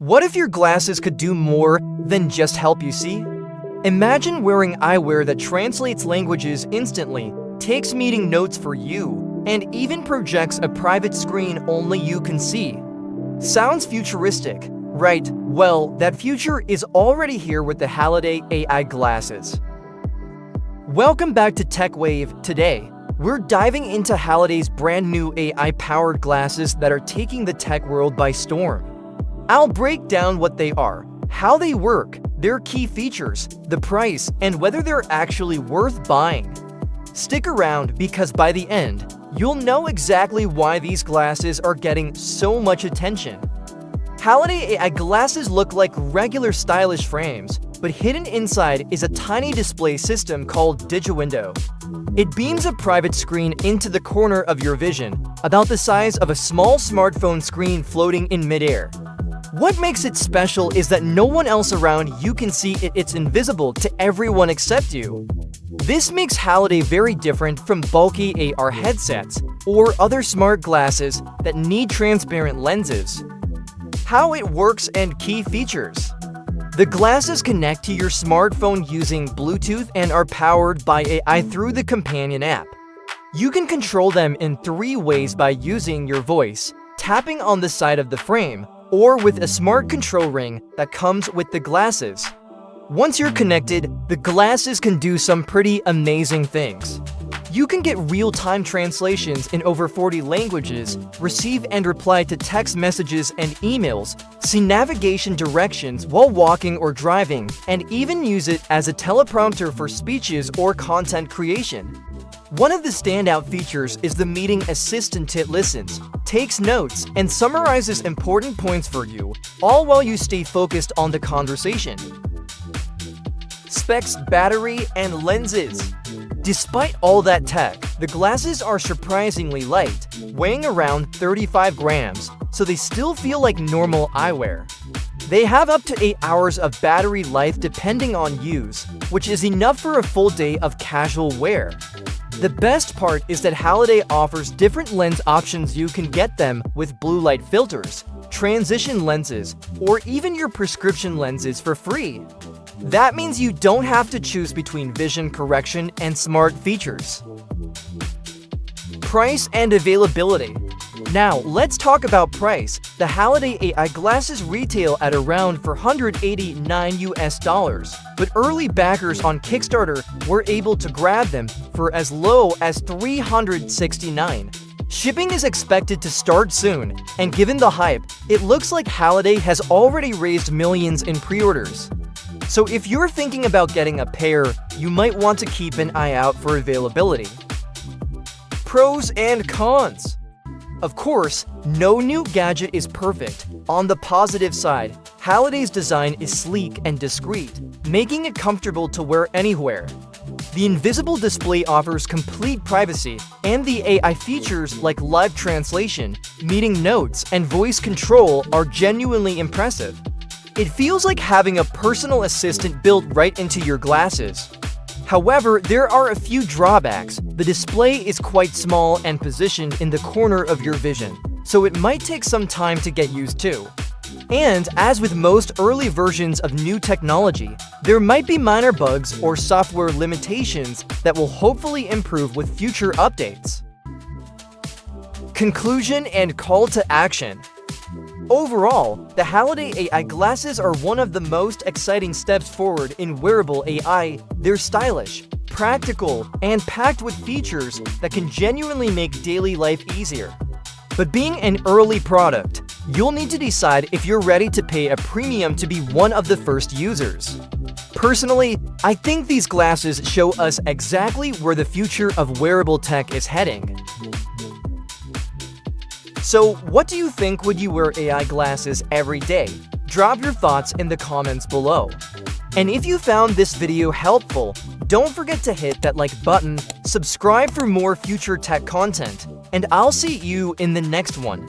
What if your glasses could do more than just help you see? Imagine wearing eyewear that translates languages instantly, takes meeting notes for you, and even projects a private screen only you can see. Sounds futuristic, right? Well, that future is already here with the Halliday AI Glasses. Welcome back to Tech Wave. Today, we're diving into Halliday's brand new AI-powered glasses that are taking the tech world by storm. I'll break down what they are, how they work, their key features, the price, and whether they're actually worth buying. Stick around because by the end, you'll know exactly why these glasses are getting so much attention. Halliday AI glasses look like regular stylish frames, but hidden inside is a tiny display system called DigiWindow. It beams a private screen into the corner of your vision, about the size of a small smartphone screen floating in midair. What makes it special is that no one else around you can see it. It's invisible to everyone except you. This makes Halliday very different from bulky AR headsets or other smart glasses that need transparent lenses. How it works and key features. The glasses connect to your smartphone using Bluetooth and are powered by AI through the companion app. You can control them in 3 ways: by using your voice, tapping on the side of the frame, or with a smart control ring that comes with the glasses. Once you're connected, the glasses can do some pretty amazing things. You can get real-time translations in over 40 languages, receive and reply to text messages and emails, see navigation directions while walking or driving, and even use it as a teleprompter for speeches or content creation. One of the standout features is the meeting assistant. It listens, takes notes, and summarizes important points for you, all while you stay focused on the conversation. Specs, battery, and lenses. Despite all that tech, the glasses are surprisingly light, weighing around 35 grams, so they still feel like normal eyewear. They have up to 8 hours of battery life depending on use, which is enough for a full day of casual wear. The best part is that Halliday offers different lens options. You can get them with blue light filters, transition lenses, or even your prescription lenses for free. That means you don't have to choose between vision correction and smart features. Price and availability. Now, let's talk about price. The Halliday AI glasses retail at around $489, but early backers on Kickstarter were able to grab them for as low as $369. Shipping is expected to start soon, and given the hype, it looks like Halliday has already raised millions in pre-orders. So if you're thinking about getting a pair, you might want to keep an eye out for availability. Pros and cons. Of course, no new gadget is perfect. On the positive side, Halliday's design is sleek and discreet, making it comfortable to wear anywhere. The invisible display offers complete privacy, and the AI features like live translation, meeting notes, and voice control are genuinely impressive. It feels like having a personal assistant built right into your glasses. However, there are a few drawbacks. The display is quite small and positioned in the corner of your vision, so it might take some time to get used to. And as with most early versions of new technology, there might be minor bugs or software limitations that will hopefully improve with future updates. Conclusion and call to action. Overall, the Halliday AI glasses are one of the most exciting steps forward in wearable AI. They're stylish, practical, and packed with features that can genuinely make daily life easier. But being an early product, you'll need to decide if you're ready to pay a premium to be one of the first users. Personally, I think these glasses show us exactly where the future of wearable tech is heading. So, what do you think? Would you wear AI glasses every day? Drop your thoughts in the comments below. And if you found this video helpful, don't forget to hit that like button, subscribe for more future tech content, and I'll see you in the next one.